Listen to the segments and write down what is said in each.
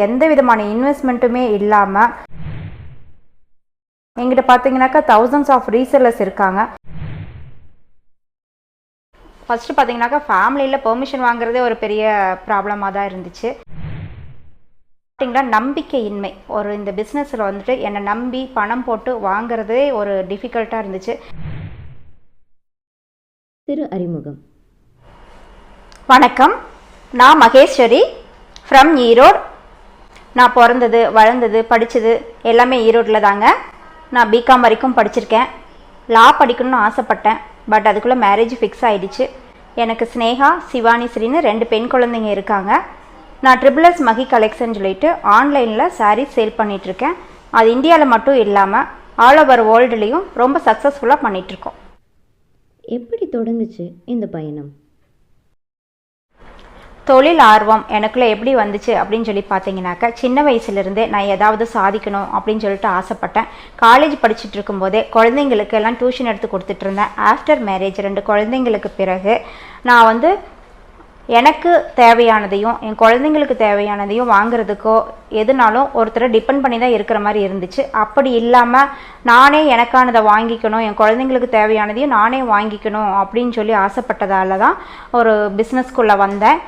எந்த விதமான இன்வெஸ்ட்மெண்ட்டுமே இல்லாமல் எங்கிட்ட பார்த்தீங்கன்னாக்கா thousands ஆஃப் ரீசெல்லர்ஸ் இருக்காங்க. ஃபஸ்ட்டு பார்த்தீங்கன்னாக்கா ஃபேமிலியில் பெர்மிஷன் வாங்குறதே ஒரு பெரிய ப்ராப்ளமாக தான் இருந்துச்சு. பார்த்தீங்கன்னா நம்பிக்கையின்மை ஒரு இந்த பிஸ்னஸில் வந்துட்டு என்னை நம்பி பணம் போட்டு வாங்குறதே ஒரு டிஃபிகல்ட்டாக இருந்துச்சு. திரு அறிமுகம். வணக்கம், நான் மகேஸ்வரி ஃப்ரம் ஈரோடு. நான் பிறந்தது வளர்ந்தது படித்தது எல்லாமே ஈரோட்டில் தாங்க. நான் பிகாம் வரைக்கும் படிச்சிருக்கேன். லா படிக்கணும்னு ஆசைப்பட்டேன். பட் அதுக்குள்ளே மேரேஜ் ஃபிக்ஸ் ஆகிடுச்சு. எனக்கு ஸ்னேகா சிவானி ஸ்ரீன்னு 2 பெண் குழந்தைங்க இருக்காங்க. நான் ட்ரிபிள்எஸ் மகி கலெக்ஷன் சொல்லிட்டு ஆன்லைனில் சாரீஸ் சேல் பண்ணிகிட்ருக்கேன். அது இந்தியாவில் மட்டும் இல்லாமல் ஆல் ஓவர் வேர்ல்டுலேயும் ரொம்ப சக்ஸஸ்ஃபுல்லாக பண்ணிகிட்ருக்கோம். எப்படி தொடங்குச்சு இந்த பயணம்? தொழில் ஆர்வம் எனக்குள்ளே எப்படி வந்துச்சு அப்படின்னு சொல்லி பார்த்தீங்கன்னாக்கா, சின்ன வயசுலேருந்தே நான் ஏதாவது சாதிக்கணும் அப்படின்னு சொல்லிட்டு ஆசைப்பட்டேன். காலேஜ் படிச்சுட்டு இருக்கும்போதே குழந்தைங்களுக்கு எல்லாம் டியூஷன் எடுத்து கொடுத்துட்டு இருந்தேன். ஆஃப்டர் மேரேஜ் 2 குழந்தைங்களுக்கு பிறகு நான் வந்து எனக்கு தேவையானதையும் என் குழந்தைங்களுக்கு தேவையானதையும் வாங்குறதுக்கோ எதுனாலும் ஒருத்தரை டிபெண்ட் பண்ணி தான் இருக்கிற மாதிரி இருந்துச்சு. அப்படி இல்லாமல் நானே எனக்கானதை வாங்கிக்கணும், என் குழந்தைங்களுக்கு தேவையானதையும் நானே வாங்கிக்கணும் அப்படின்னு சொல்லி ஆசைப்பட்டதால தான் ஒரு பிஸ்னஸ்க்குள்ளே வந்தேன்.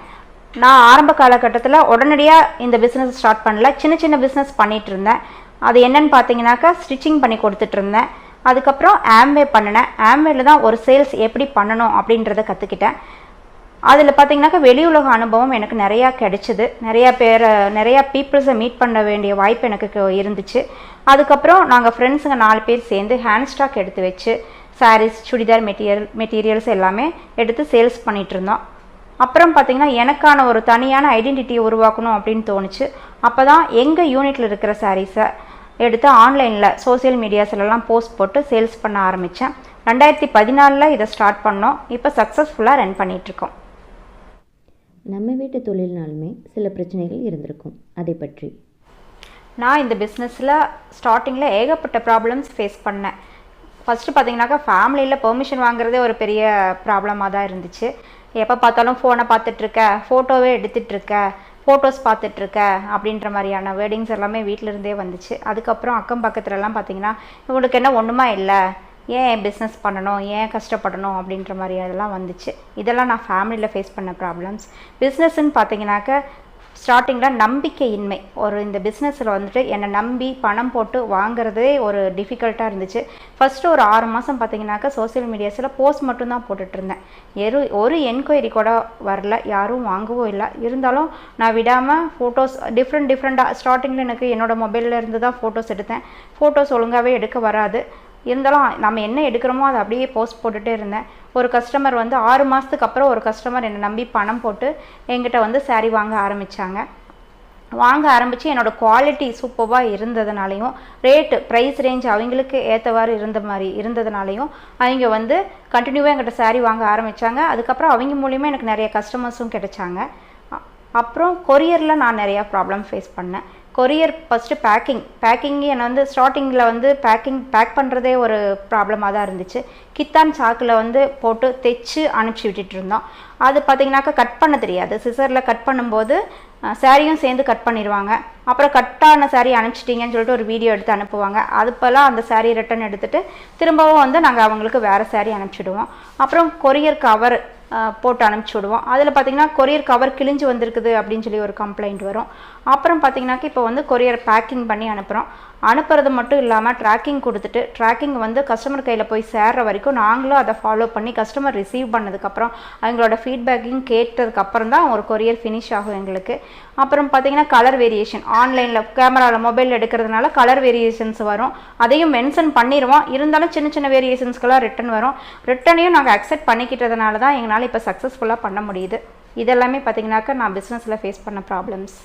நான் ஆரம்ப காலகட்டத்தில் உடனடியாக இந்த பிஸ்னஸ் ஸ்டார்ட் பண்ணல. சின்ன சின்ன பிஸ்னஸ் பண்ணிகிட்டு இருந்தேன். அது என்னென்னு பார்த்தீங்கன்னாக்கா, ஸ்டிச்சிங் பண்ணி கொடுத்துட்ருந்தேன். அதுக்கப்புறம் ஆம்வே பண்ணினேன். ஆம்வேல தான் ஒரு சேல்ஸ் எப்படி பண்ணணும் அப்படின்றத கற்றுக்கிட்டேன். அதில் பார்த்தீங்கன்னாக்கா வெளியுலக அனுபவம் எனக்கு நிறையா கிடைச்சிது. நிறையா பீப்புள்ஸை மீட் பண்ண வேண்டிய வாய்ப்பு எனக்கு இருந்துச்சு. அதுக்கப்புறம் நாங்கள் ஃப்ரெண்ட்ஸுங்க 4 பேர் சேர்ந்து ஹேண்ட் ஸ்டாக் எடுத்து வச்சு சாரீஸ் சுடிதார் மெட்டீரியல்ஸ் எல்லாமே எடுத்து சேல்ஸ் பண்ணிகிட்ருந்தோம். அப்புறம் பார்த்திங்கன்னா எனக்கான ஒரு தனியான ஐடென்டிட்டியை உருவாக்கணும் அப்படின்னு தோணுச்சு. அப்போ தான் எங்கள் யூனிட்டில் இருக்கிற சாரீஸை எடுத்து ஆன்லைனில் சோசியல் மீடியாஸ்லாம் போஸ்ட் போட்டு சேல்ஸ் பண்ண ஆரம்பித்தேன். 2014 இதை ஸ்டார்ட் பண்ணோம். இப்போ சக்ஸஸ்ஃபுல்லாக ரன் பண்ணிகிட்ருக்கோம். நம்ம வீட்டு தொழில்னாலுமே சில பிரச்சனைகள் இருந்திருக்கும், அதை பற்றி. நான் இந்த பிஸ்னஸில் ஸ்டார்டிங்கில் ஏகப்பட்ட ப்ராப்ளம்ஸ் ஃபேஸ் பண்ணேன். ஃபஸ்ட்டு பார்த்தீங்கன்னாக்கா ஃபேமிலியில் பெர்மிஷன் வாங்குறதே ஒரு பெரிய ப்ராப்ளமாக தான் இருந்துச்சு. எப்போ பார்த்தாலும் ஃபோனை பார்த்துட்ருக்க, ஃபோட்டோவே எடுத்துகிட்ருக்க, ஃபோட்டோஸ் பார்த்துட்ருக்க அப்படின்ற மாதிரியான வேர்டிங்ஸ் எல்லாமே வீட்டிலருந்தே வந்துச்சு. அதுக்கப்புறம் அக்கம் பக்கத்துலலாம் பார்த்திங்கன்னா, இவங்களுக்கு என்ன ஒன்றுமா இல்லை, ஏன் பிஸ்னஸ் பண்ணணும், ஏன் கஷ்டப்படணும் அப்படின்ற மாதிரி அதெல்லாம் வந்துச்சு. இதெல்லாம் நான் ஃபேமிலியில் ஃபேஸ் பண்ண ப்ராப்ளம்ஸ். பிஸ்னஸ்ன்னு பார்த்தீங்கன்னாக்கா ஸ்டார்டிங்கில் நம்பிக்கையின்மை ஒரு இந்த பிஸ்னஸில் வந்துட்டு என்னை நம்பி பணம் போட்டு வாங்குறதே ஒரு டிஃபிகல்ட்டாக இருந்துச்சு. ஃபஸ்ட்டு ஒரு 6 மாதம் பார்த்தீங்கன்னாக்கா சோசியல் மீடியாஸில் போஸ்ட் மட்டும்தான் போட்டுட்ருந்தேன். ஒரு என்கொயரி கூட வரல, யாரும் வாங்கவும் இல்லை. இருந்தாலும் நான் விடாமல் ஃபோட்டோஸ் டிஃப்ரெண்ட்டாக ஸ்டார்டிங்கில் எனக்கு என்னோடய மொபைலில் இருந்து தான் ஃபோட்டோஸ் எடுத்தேன். ஃபோட்டோஸ் ஒழுங்காகவே எடுக்க வராது. இருந்தாலும் நம்ம என்ன எடுக்கிறோமோ அதை அப்படியே போஸ்ட் போட்டுகிட்டே இருந்தேன். ஒரு கஸ்டமர் வந்து 6 மாதத்துக்கு அப்புறம் ஒரு கஸ்டமர் என்னை நம்பி பணம் போட்டு என்கிட்ட வந்து சாரீ வாங்க ஆரம்பித்து என்னோடய குவாலிட்டி சூப்பராக இருந்ததுனாலையும் ப்ரைஸ் ரேஞ்ச் அவங்களுக்கு ஏற்றவாறு இருந்ததுனாலையும் அவங்க வந்து கண்டினியூவாக என்கிட்ட சாரீ வாங்க ஆரம்பித்தாங்க. அதுக்கப்புறம் அவங்க மூலிமா எனக்கு நிறைய கஸ்டமர்ஸும் கிடைச்சாங்க. அப்புறம் கொரியரில் நான் நிறையா ப்ராப்ளம் ஃபேஸ் பண்ணேன். கொரியர் ஃபஸ்ட்டு பேக்கிங் என்னை வந்து ஸ்டார்டிங்கில் வந்து பேக் பண்ணுறதே ஒரு ப்ராப்ளமாக தான் இருந்துச்சு. கித்தான் சாக்கில் வந்து போட்டு தைச்சு அனுப்பிச்சி விட்டுட்டு இருந்தோம். அது பார்த்திங்கனாக்கா கட் பண்ண தெரியாது. சிசரில் கட் பண்ணும்போது சாரியும் சேர்ந்து கட் பண்ணிடுவாங்க. அப்புறம் கட்டான சாரீ அனுப்பிச்சிட்டிங்கன்னு சொல்லிட்டு ஒரு வீடியோ எடுத்து அனுப்புவாங்க. அதுப்பெல்லாம் அந்த சாரீ ரிட்டன் எடுத்துகிட்டு திரும்பவும் வந்து நாங்கள் அவங்களுக்கு வேறு சாரீ அனுப்பிச்சிடுவோம். அப்புறம் கொரியர் கவர் போட்டு அனுப்பிச்சி விடுவோம். அதில் பார்த்திங்கன்னா கொரியர் கவர் கிழிஞ்சு வந்திருக்குது அப்படின்னு சொல்லி ஒரு கம்ப்ளைண்ட் வரும். அப்புறம் பார்த்திங்கனாக்கா இப்போ வந்து கொரியர் பேக்கிங் பண்ணி அனுப்புறது மட்டும் இல்லாமல் ட்ராக்கிங் கொடுத்துட்டு ட்ராக்கிங் வந்து கஸ்டமர் கையில் போய் சேர்ற வரைக்கும் நாங்களும் அதை ஃபாலோ பண்ணி கஸ்டமர் ரிசீவ் பண்ணதுக்கப்புறம் அவங்களோட ஃபீட்பேக்கிங் கேட்டதுக்கப்புறம் தான் ஒரு கொரியர் ஃபினிஷ் ஆகும் எங்களுக்கு. அப்புறம் பார்த்திங்கன்னா கலர் வேரியேஷன் ஆன்லைனில் கேமராவில் மொபைல் எடுக்கிறதுனால கலர் வேரியேஷன்ஸ் வரும். அதையும் மென்ஷன் பண்ணிடுவோம். இருந்தாலும் சின்ன சின்ன வேரியேஷன்ஸ்க்கெல்லாம் ரிட்டன் வரும். ரிட்டனையும் நாங்கள் அக்செப்ட் பண்ணிக்கிட்டதுனால தான் எங்களால் இப்போ சக்ஸஸ்ஃபுல்லாக பண்ண முடியுது. இதெல்லாமே பார்த்திங்கனாக்கா நான் பிஸ்னஸில் ஃபேஸ் பண்ண ப்ராப்ளம்ஸ்.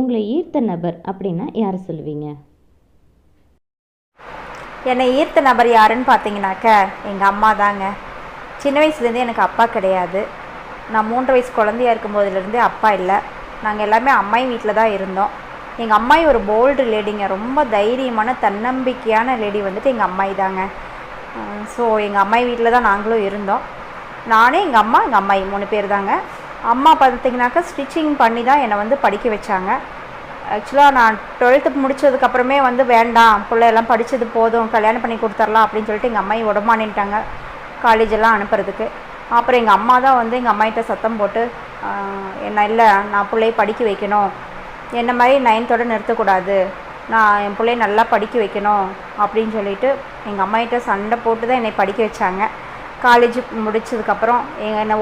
உங்களை ஈர்த்த நபர் அப்படின்னா யாரை சொல்லுவீங்க? என்னை ஈர்த்த நபர் யாருன்னு பார்த்தீங்கன்னாக்கா எங்கள் அம்மா தாங்க. சின்ன வயசுலேருந்தே எனக்கு அப்பா கிடையாது. நான் 3 வயசு குழந்தையாக இருக்கும்போதுலேருந்தே அப்பா இல்லை. நாங்கள் எல்லாமே அம்மாயி வீட்டில் தான் இருந்தோம். எங்கள் அம்மாயி ஒரு போல்டு லேடிங்க, ரொம்ப தைரியமான தன்னம்பிக்கையான லேடி வந்துட்டு எங்கள் அம்மாயி தாங்க. ஸோ எங்கள் அம்மாயி வீட்டில் தான் நாங்களும் இருந்தோம். நானே எங்கள் அம்மாயி 3 பேர் தாங்க. அம்மா பார்த்திங்கனாக்கா ஸ்டிச்சிங் பண்ணி தான் என்னை வந்து படிக்க வச்சாங்க. ஆக்சுவலாக நான் 12th முடித்ததுக்கப்புறமே வந்து வேண்டாம், பிள்ளையெல்லாம் படித்தது போதும், கல்யாணம் பண்ணி கொடுத்துர்லாம் அப்படின்னு சொல்லிட்டு எங்கள் அம்மாயி உடமானிட்டாங்க காலேஜெல்லாம் அனுப்புறதுக்கு. அப்புறம் எங்கள் அம்மா தான் வந்து எங்கள் அம்மாயிட்ட சத்தம் போட்டு என்ன இல்லை, நான் பிள்ளையை படிக்க வைக்கணும், என்ன மாதிரி 9th நிறுத்தக்கூடாது, நான் என் பிள்ளைய நல்லா படிக்க வைக்கணும் அப்படின்னு சொல்லிட்டு எங்கள் அம்மாயிட்ட சண்டை போட்டு தான் என்னை படிக்க வச்சாங்க. காலேஜ் முடித்ததுக்கப்புறம் என்னை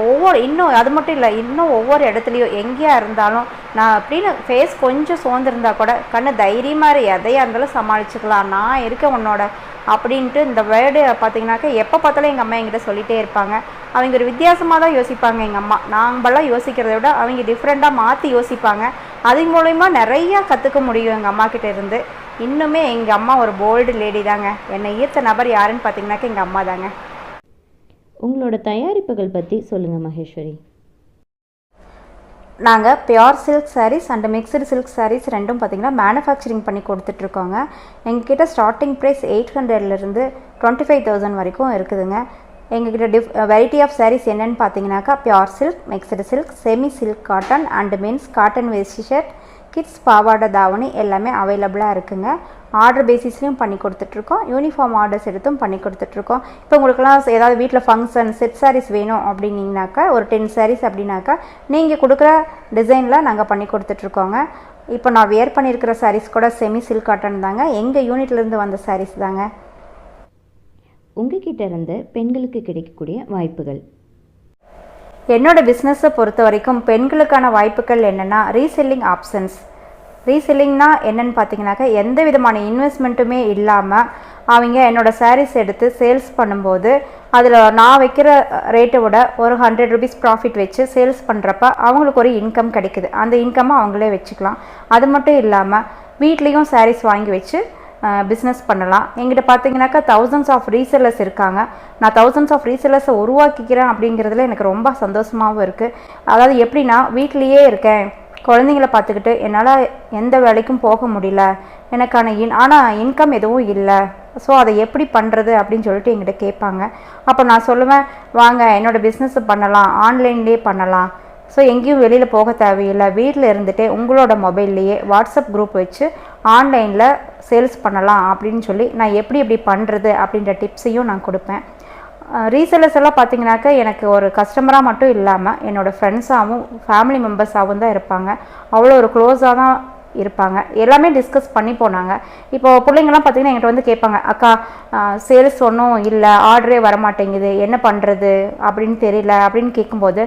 இன்னும் அது மட்டும் இல்லை, இன்னும் ஒவ்வொரு இடத்துலையும் எங்கேயா இருந்தாலும் நான் அப்படின்னு ஃபேஸ் கொஞ்சம் சோர்ந்துருந்தா கூட கண்ணு தைரியமாக எதையாக இருந்தாலும் சமாளிச்சுக்கலாம், நான் இருக்கேன் உன்னோட அப்படின்ட்டு இந்த வேர்டு பார்த்திங்கனாக்கா எப்போ பார்த்தாலும் எங்கள் அம்மா என்கிட்ட சொல்லிகிட்டே இருப்பாங்க. அவங்க ஒரு வித்தியாசமாக தான் யோசிப்பாங்க. எங்கள் அம்மா நாங்களாம் யோசிக்கிறத விட அவங்க டிஃப்ரெண்ட்டாக மாற்றி யோசிப்பாங்க. அது மூலயமா நிறையா கற்றுக்க முடியும் எங்கள் அம்மாக்கிட்ட இருந்து. இன்னுமே எங்கள் அம்மா ஒரு போல்டு லேடி தாங்க. என்னை ஈர்த்த நபர் யாருன்னு பார்த்திங்கனாக்கா எங்கள் அம்மா தாங்க. உங்களோட தயாரிப்புகள் பற்றி சொல்லுங்கள் மகேஸ்வரி. நாங்கள் pure silk sarees and mixed silk sarees ரெண்டும் பார்த்திங்கன்னா மேனுஃபேக்சரிங் பண்ணி கொடுத்துட்ருக்கோங்க. எங்ககிட்ட ஸ்டார்டிங் ப்ரைஸ் 800லேருந்து 25,000 வரைக்கும் இருக்குதுங்க. எங்ககிட்ட வெரைட்டி ஆஃப் சாரீஸ் என்னென்னு பார்த்தீங்கன்னாக்கா pure silk, mixed silk, semi silk cotton and means cotton veshti shirt, kids பாவாடை தாவணி எல்லாமே அவைலபிளாக இருக்குங்க. ஆர்டர் பேசிஸ்லையும் பண்ணி கொடுத்துட்ருக்கோம், யூனிஃபார்ம் ஆர்டர்ஸ் எடுத்தும் பண்ணி கொடுத்துட்ருக்கோம். இப்போ உங்களுக்குலாம் ஏதாவது வீட்டில் ஃபங்க்ஷன் செட் சாரீஸ் வேணும் அப்படின்னீங்கனாக்கா ஒரு 10 சாரீஸ் அப்படின்னாக்கா நீங்கள் கொடுக்குற டிசைனில் நாங்கள் பண்ணி கொடுத்துட்ருக்கோங்க. இப்போ நான் வேர் பண்ணியிருக்கிற சாரீஸ் கூட செமி சில்க் காட்டன் தாங்க, எங்கள் யூனிட்லேருந்து வந்த சாரீஸ் தாங்க. உங்ககிட்ட இருந்து பெண்களுக்கு கிடைக்கக்கூடிய வாய்ப்புகள். என்னோடய பிஸ்னஸை பொறுத்த வரைக்கும் பெண்களுக்கான வாய்ப்புகள் என்னென்னா ரீசெல்லிங் ஆப்ஷன்ஸ். ரீசெல்லிங்னா என்னென்னு பார்த்தீங்கன்னாக்கா எந்த விதமான இன்வெஸ்ட்மெண்ட்டுமே இல்லாமல் அவங்க என்னோடய சாரீஸ் எடுத்து சேல்ஸ் பண்ணும்போது அதில் நான் வைக்கிற ரேட்டை விட ஒரு 100 rupees ப்ராஃபிட் வச்சு சேல்ஸ் பண்ணுறப்ப அவங்களுக்கு ஒரு இன்கம் கிடைக்குது. அந்த இன்கம்மை அவங்களே வச்சுக்கலாம். அது மட்டும் இல்லாமல் வீட்லேயும் சாரீஸ் வாங்கி வச்சு பிஸ்னஸ் பண்ணலாம். எங்கிட்ட பார்த்தீங்கன்னாக்கா thousands ஆஃப் ரீசெல்லர்ஸ் இருக்காங்க. நான் thousands ஆஃப் ரீசெல்லர்ஸை உருவாக்கிக்கிறேன் அப்படிங்கிறதுல எனக்கு ரொம்ப சந்தோஷமாகவும் இருக்குது. அதாவது எப்படின்னா வீட்லேயே இருக்கேன், குழந்தைங்கள பார்த்துக்கிட்டு என்னால் எந்த வேலைக்கும் போக முடியல, எனக்கான ஆனால் இன்கம் எதுவும் இல்லை, ஸோ அதை எப்படி பண்ணுறது அப்படின்னு சொல்லிட்டு என்கிட்ட கேட்பாங்க. அப்போ நான் சொல்லுவேன், வாங்க என்னோடய பிஸ்னஸை பண்ணலாம், ஆன்லைன்லேயே பண்ணலாம். ஸோ எங்கேயும் வெளியில் போக தேவையில்லை, வீட்டில் இருந்துகிட்டே உங்களோட மொபைல்லையே வாட்ஸ்அப் குரூப் வச்சு ஆன்லைனில் சேல்ஸ் பண்ணலாம் அப்படின்னு சொல்லி நான் எப்படி பண்ணுறது அப்படின்ற டிப்ஸையும் நான் கொடுப்பேன். ரீசெல்லர்ஸ் எல்லாம் பார்த்தீங்கன்னாக்கா எனக்கு ஒரு கஸ்டமராக மட்டும் இல்லாமல் என்னோடய ஃப்ரெண்ட்ஸாகவும் ஃபேமிலி மெம்பர்ஸாகவும் தான் இருப்பாங்க. அவ்வளோ ஒரு க்ளோஸாக தான் இருப்பாங்க. எல்லாமே டிஸ்கஸ் பண்ணி போனாங்க. இப்போது பிள்ளைங்கள்லாம் பார்த்திங்கன்னா என்கிட்ட வந்து கேட்பாங்க, அக்கா சேல்ஸ் ஒன்றும் இல்லை, ஆர்டரே வரமாட்டேங்குது, என்ன பண்ணுறது அப்படின்னு தெரியல அப்படின்னு கேட்கும்போது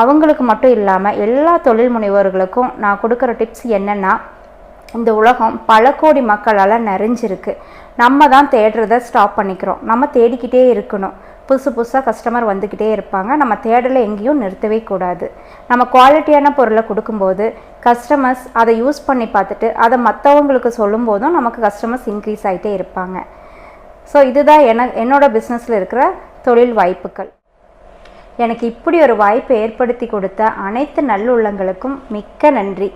அவங்களுக்கு மட்டும் இல்லாமல் எல்லா தொழில் முனைவோர்களுக்கும் நான் கொடுக்குற டிப்ஸ் என்னென்னா, இந்த உலகம் பல கோடி மக்களால் நிறைஞ்சிருக்கு. நம்ம தான் தேடுறத ஸ்டாப் பண்ணிக்கிறோம். நம்ம தேடிக்கிட்டே இருக்கணும். புதுசாக கஸ்டமர் வந்துக்கிட்டே இருப்பாங்க. நம்ம தேடலை எங்கேயும் நிறுத்தவே கூடாது. நம்ம குவாலிட்டியான பொருளை கொடுக்கும்போது கஸ்டமர்ஸ் அதை யூஸ் பண்ணி பார்த்துட்டு அதை மற்றவங்களுக்கு சொல்லும் போதும் நமக்கு கஸ்டமர்ஸ் இன்க்ரீஸ் ஆகிட்டே இருப்பாங்க. ஸோ இதுதான் என்னோடய பிஸ்னஸில் இருக்கிற தொழில் வாய்ப்புகள். எனக்கு இப்படி ஒரு வாய்ப்பை ஏற்படுத்தி கொடுத்த அனைத்து நல்லுள்ளங்களுக்கும் மிக்க நன்றி.